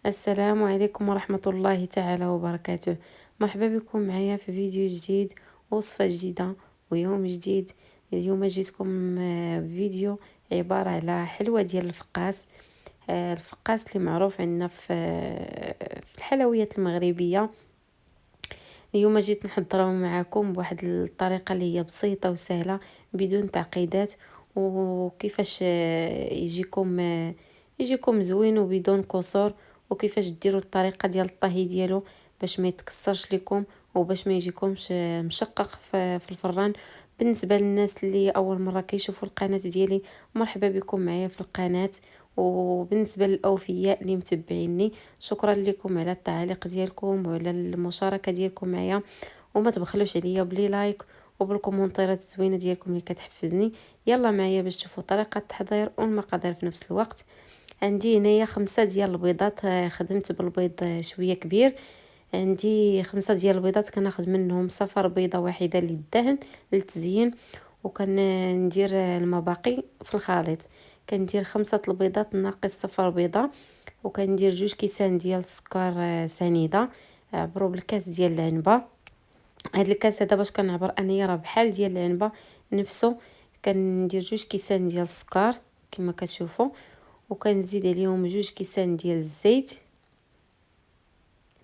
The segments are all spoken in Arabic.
السلام عليكم ورحمة الله تعالى وبركاته. مرحبا بكم معايا في فيديو جديد، وصفة جديدة ويوم جديد. اليوم جيتكم بفيديو عبارة على حلوة ديال الفقاس. الفقاس اللي معروف عندنا في الحلويات المغربية. اليوم جيت نحضره معكم بواحد الطريقة اللي هي بسيطة وسهلة بدون تعقيدات، وكيفاش يجيكم زوين وبدون كسور، وكيفاش ديروا الطريقة ديال الطهي ديالو باش ما يتكسرش لكم وباش ما يجيكمش مشقق في الفران. بالنسبة للناس اللي اول مرة كيشوفوا القناة ديالي، مرحبا بكم معايا في القناة. وبالنسبة للأوفياء اللي متبعيني، شكرا لكم على التعليق ديالكم وعلى المشاركة ديالكم معايا، وما تبخلوش عليا بلي لايك وبالكومنتات الزوينه ديالكم اللي كتحفزني. يلا معايا باش تشوفوا طريقه التحضير والمقادير في نفس الوقت. عندي هنايا 5 ديال البيضات، خدمت بالبيض شويه كبير. عندي 5 ديال البيضات، كناخذ منهم صفر بيضه واحده للدهن للتزيين، وكندير المباقي في الخليط. كندير 5 البيضات ناقص صفر بيضه، وكندير 2 كيسان ديال السكر سنيده عبروا بالكاس ديال العنبه. هاد الكاس هذا باش كنعبر انايا راه بحال ديال العنبه نفسه. كندير 2 كيسان ديال السكر كما كتشوفوا، وكنزيد عليهم 2 كيسان ديال الزيت،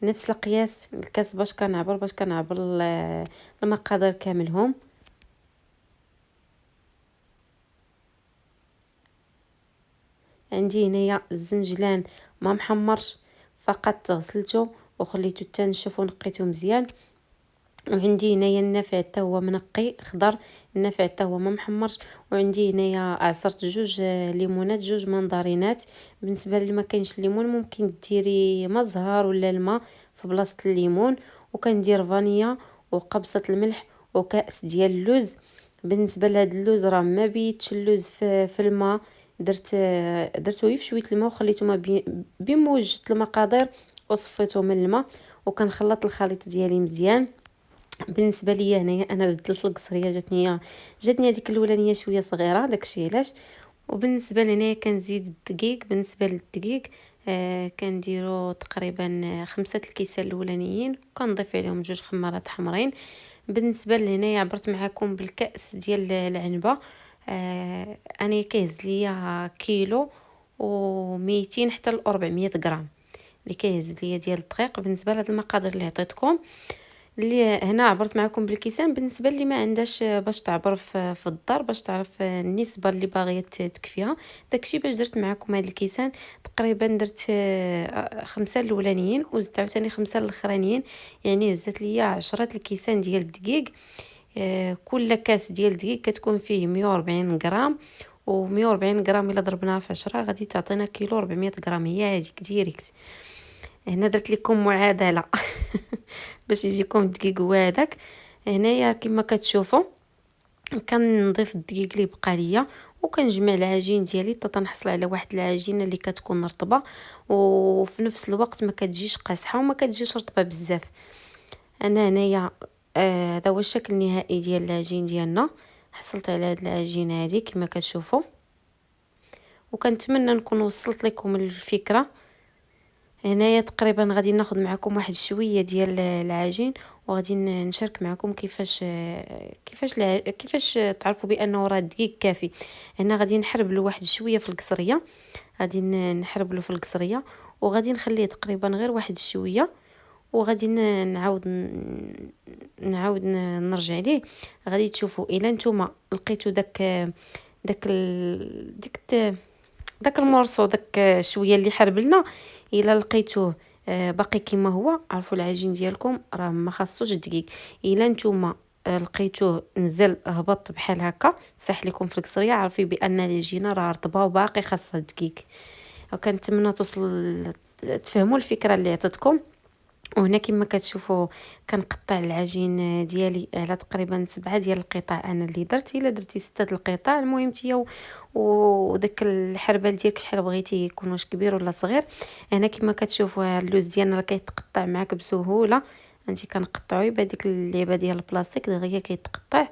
نفس القياس الكاس باش كنعبر المقادير كاملهم. عندي هنايا الزنجلان ما محمرش، فقط غسلته وخليته تنشف ونقيته مزيان. وعندي هنايا النافع حتى هو منقي خضر، النافع حتى هو ما محمرش. وعندي هنايا عصرت 2 ليمونات، 2 منضرينات. بالنسبه اللي ما كاينش الليمون ممكن ديري ما زهر ولا الماء في بلاصه الليمون. وكندير فانيا وقبصه الملح وكاس ديال اللوز. بالنسبه لهاد اللوز راه ما بيتش اللوز في الماء، درته غير في شويه الماء وخليته ما بين موجت المقادير وصفيته من الماء، وكنخلط الخليط ديالي مزيان. بالنسبه ليا هنايا انا بدلت القصريه، جاتني هذيك الاولانيه شويه صغيره، داكشي علاش. وبالنسبه لهنايا كنزيد الدقيق. بالنسبه للدقيق كنديرو تقريبا 5 الكيسان الاولانيين، وكنضيف عليهم 2 خمارات حمرين. بالنسبه لهنايا عبرت معكم بالكاس ديال العنبه. انا كيهز ليا كيلو و200 حتى ل 400 غرام اللي كيهز ليا ديال الدقيق. بالنسبه لهاد المقادير اللي عطيتكم، اللي هنا عبرت معكم بالكيسان. بالنسبه اللي ما عندهاش باش تعبر في الدار باش تعرف النسبه اللي باغيه تكفيها، داكشي باش درت معكم هاد الكيسان. تقريبا درت 5 الاولانيين وزدت عاوتاني 5 الاخرانيين، يعني هزت ليا 10 الكيسان ديال الدقيق. كل كاس ديال الدقيق كتكون فيه 140 غرام، و140 غرام الا ضربناها في 10 غادي تعطينا كيلو 400 غرام. هي هذيك ديريكت. هنا درت لكم معادله باش يجيكم الدقيق هو هذاك. هنايا كما كتشوفوا كنضيف الدقيق اللي بقى ليا، وكنجمع العجين ديالي حتى تنحصل على واحد العجينه اللي كتكون رطبه، وفي نفس الوقت ما كتجيش قاصحه وما كتجيش رطبه بزاف. انا هنايا هذا هو الشكل النهائي ديال العجين ديالنا. حصلت على هاد العجينه هذه كما كتشوفوا، وكنتمنى نكون وصلت لكم الفكره. هنايا تقريبا غادي ناخذ معكم واحد شويه ديال العجين، وغادي نشارك معكم كيفاش تعرفوا بانه راه الدقيق كافي. هنا غادي نحربلو واحد شويه في القصريه، غادي نحربلو في القصريه، وغادي نخليه تقريبا غير واحد شويه، وغادي نعاود نرجع ليه. غادي تشوفوا الا نتوما لقيتوا داك المورصو، داك شويه اللي حربلنا، الا لقيتوه باقي كما هو، عرفوا العجين ديالكم راه ما خاصوش الدقيق. الا نتوما لقيتوه نزل هبط بحال هكا صح لكم في الكسريه، عرفي بان العجينه راه رطبه وباقي خاصها الدقيق. وكنتمنى تفهموا الفكره اللي عطيتكم. وهنا كما كتشوفوا كنقطع العجين ديالي على تقريبا 7 ديال القطع. انا اللي درت، الا درتي 6 القطع المهم نتيا وداك الحربال ديالك شحال بغيتي يكون، واش كبير ولا صغير. هنا كما كتشوفوا اللوز ديالنا راه كيتقطع معاك بسهوله، انت كنقطعوه بهذيك اللعبه ديال البلاستيك دغيا كيتقطع.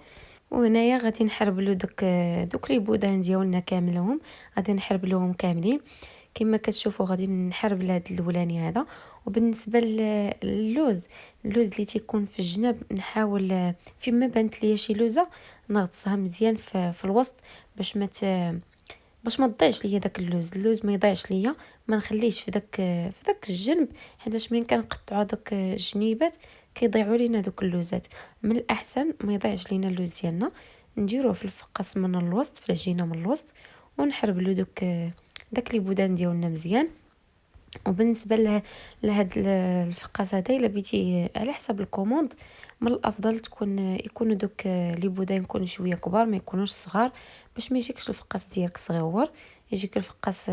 وهنايا غادي نحربلو دوك لي بودان ديالنا كاملهم، غادي نحربلوهم كاملين كما كتشوفوا غادي نحرب لهاد الاولاني هذا. وبالنسبه للوز، اللوز اللي تيكون في الجناب نحاول فيما بانت ليا شي لوزه نغطسها مزيان في الوسط باش ما تضيعش ليا داك اللوز ما يضيعش ليا، ما نخليهش في داك الجنب، حيتاش ملي كنقطعوا داك الجنيبات كيضيعوا لينا دوك اللوزات. من الاحسن ما يضيعش لينا اللوز ديالنا، نديروه في الفقاس من الوسط، في العجينه من الوسط، ونحربلو داك لي بودان ديالنا مزيان. وبالنسبه لهاد الفقاس هذا الا بغيتي على حسب الكوموند، من الافضل يكونوا دوك لي بودان يكونوا شويه كبار، ما يكونوش صغار، باش ما يجيكش الفقاس ديالك صغيور، يجيك الفقاس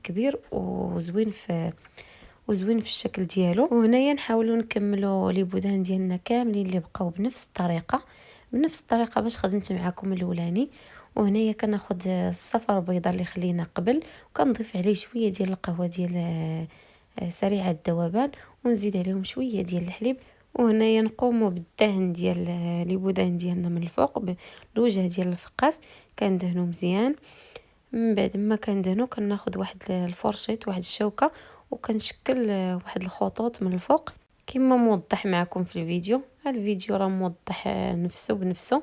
كبير وزوين في الشكل ديالو. وهنايا نحاولوا نكملوا لي بودان ديالنا كاملين اللي بقاو بنفس الطريقه باش خدمت معكم الاولاني. وهنايا كناخذ الصفر البيضاء اللي خلينا قبل، وكنضيف عليه شويه ديال القهوه ديال سريعه الذوبان، ونزيد عليهم شويه ديال الحليب. وهنايا نقوموا بالدهن ديال لي بودان ديالنا من الفوق بالوجه ديال الفقاس، كندهنوا مزيان. من بعد ما كندهنوا كناخذ واحد الفرشيط، واحد الشوكه، وكنشكل واحد الخطوط من الفوق كما موضح معكم في الفيديو راه موضح نفسه بنفسه.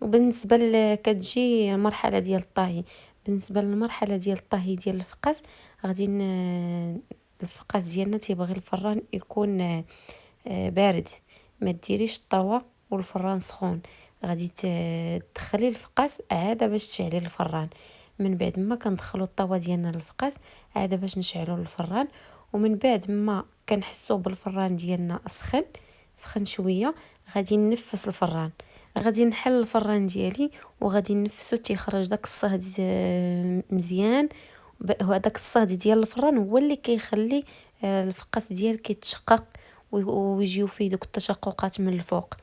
وبالنسبه كتجي المرحله ديال الطهي، بالنسبه للمرحله ديال الطهي ديال الفقاس، غادي الفقاس ديالنا تيبغي الفران يكون بارد، ما ديريش الطاوه والفران سخون. غادي تدخلي الفقاس عاده باش تشعلي الفران. من بعد ما كندخلوا الطاوه ديالنا للفقاس عاده باش نشعلوا الفران. ومن بعد ما كنحسوا بالفران ديالنا سخن شويه، غادي ننفس الفران، غادي نحل الفران ديالي وغادي نفسو تيخرج داك الصهد مزيان. هذاك الصهد ديال الفران هو اللي كيخلي الفقاس ديالك يتشقق ويجيو فيه دوك التشققات من الفوق.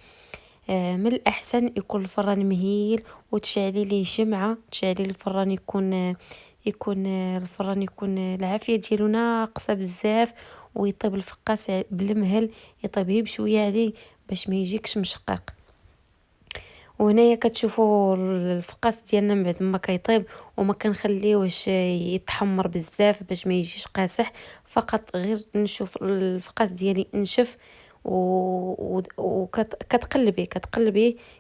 من الاحسن يكون الفران مهيل، وتشعلي ليه شمعه، تشعلي الفران يكون الفران يكون العافيه ديالو ناقصه بزاف، ويطيب الفقاس بالمهل، يطيب غير بشويه عليه باش ما يجيكش مشقق. وهنايا كتشوفوا الفقاس ديالنا من بعد ما كيطيب، وما كنخليوهش يتحمر بزاف باش ما يجيش قاسح، فقط غير نشوف الفقاس ديالي نشف وكتقلبيه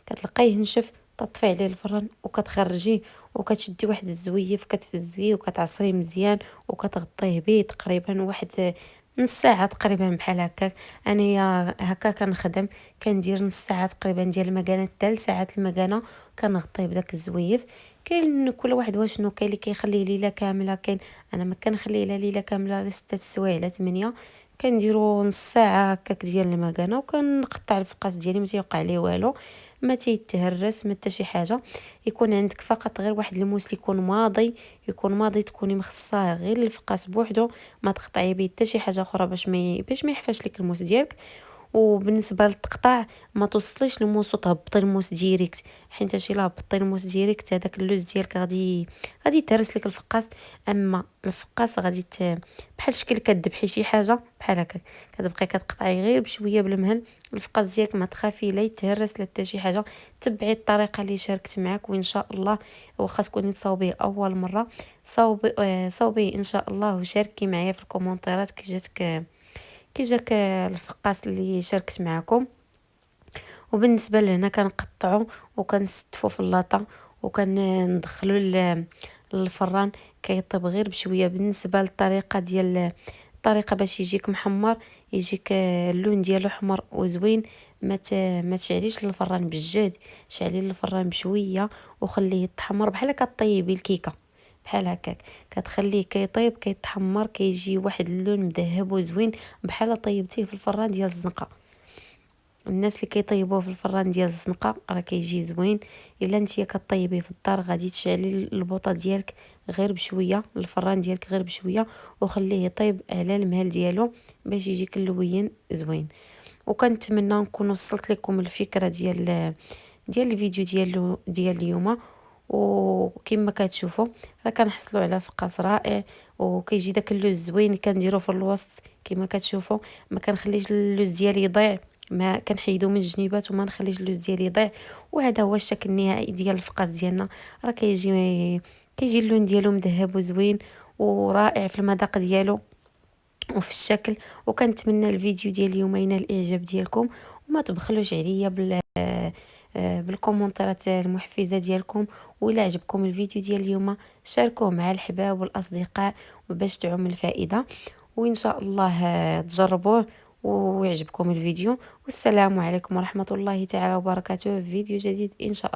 كتلقايه نشف، تطفي عليه الفران وكتخرجيه، وكتشدي واحد الزويف كتفزيه وكتعصريه مزيان، وكتغطيه به تقريبا واحد نص ساعه تقريبا بحال هكاك. انايا هكا كنخدم، كندير نص ساعه تقريبا ديال المكانه حتى لساعات المكانه، كنغطيه بداك الزويف. كاين كل واحد واشنو كاين اللي كيخليه ليله كامله، كاين انا ما كنخليه لا ليله كامله لا 6 سوايع لا 8، كنديرو نص ساعه هكاك ديال المكانه. وكنقطع الفقاس ديالي ما تيوقع عليه والو، ما تيتهرس ما حتى شي حاجه. يكون عندك فقط غير واحد الموس اللي يكون ماضي تكوني مخصصاه غير الفقاس بوحدو، ما تقطعي به حتى شي حاجه اخرى باش ما يحفاش لك الموس ديالك. وبالنسبه للتقطاع ما توصليش الموس وتهبطي الموس ديريكت، حيت الا هبطي الموس ديريكت هذاك اللوز ديالك غادي يتهرس لك الفقاس. اما الفقاس غادي بحال شكل كذبحي شي حاجه بحال هكا، كتبقاي كتقطعي غير بشويه بالمهل. الفقاس ديالك ما تخافي لا يتهرس لا حتى شي حاجه. تبعي الطريقه اللي شاركت معك، وان شاء الله واخا تكوني تصاوبيه اول مره، صاوبيه ان شاء الله، وشاركي معايا في الكومونتيرات كي جاك الفقاس اللي شاركت معكم. وبالنسبه لهنا كنقطعو وكنستفو في اللاطه وكندخلو للفران، كيطيب غير بشويه. بالنسبه للطريقه الطريقه باش يجيك محمر، يجيك اللون ديالو حمر وزوين، ما تشعليش الفران بالجهد، شعلي الفران بشويه وخليه يتحمر بحال كطيبي الكيكه بحال هكاك. كتخليه كيطيب كيتحمر كيجي واحد اللون مذهب وزوين بحال طيبتيه في الفران ديال الزنقه. الناس اللي كيطيبوه في الفران ديال الزنقه راه كيجي زوين. الا نتيا كطيبيه في الدار غادي تشعلي البوطه ديالك غير بشويه، الفران ديالك غير بشويه، وخليه يطيب على المهل ديالو باش يجيك اللوين زوين. وكنتمنى نكون وصلت لكم الفكره ديال الفيديو ديال اليوم. وكما كتشوفوا راه كنحصلوا على فقاس رائع، وكيجي داك اللوز زوين كنديرو في الوسط. كما كتشوفوا ما كنخليش اللوز ديالي يضيع، ما كنحيدو من الجنيبات وما نخليش اللوز ديالي يضيع. وهذا هو الشكل النهائي ديال الفقاس ديالنا. راه كيجي اللون ديالو مذهب وزوين، ورائع في المذاق ديالو وفي الشكل. وكنتمنى الفيديو ديال اليوم ينال الاعجاب ديالكم، وما تبخلوش عليا بالكومنتات المحفزه ديالكم. وإلا عجبكم الفيديو ديال اليوم شاركوه مع الحباب والاصدقاء باش تعم الفائده. وان شاء الله تجربوه ويعجبكم الفيديو. والسلام عليكم ورحمه الله تعالى وبركاته في فيديو جديد ان شاء الله.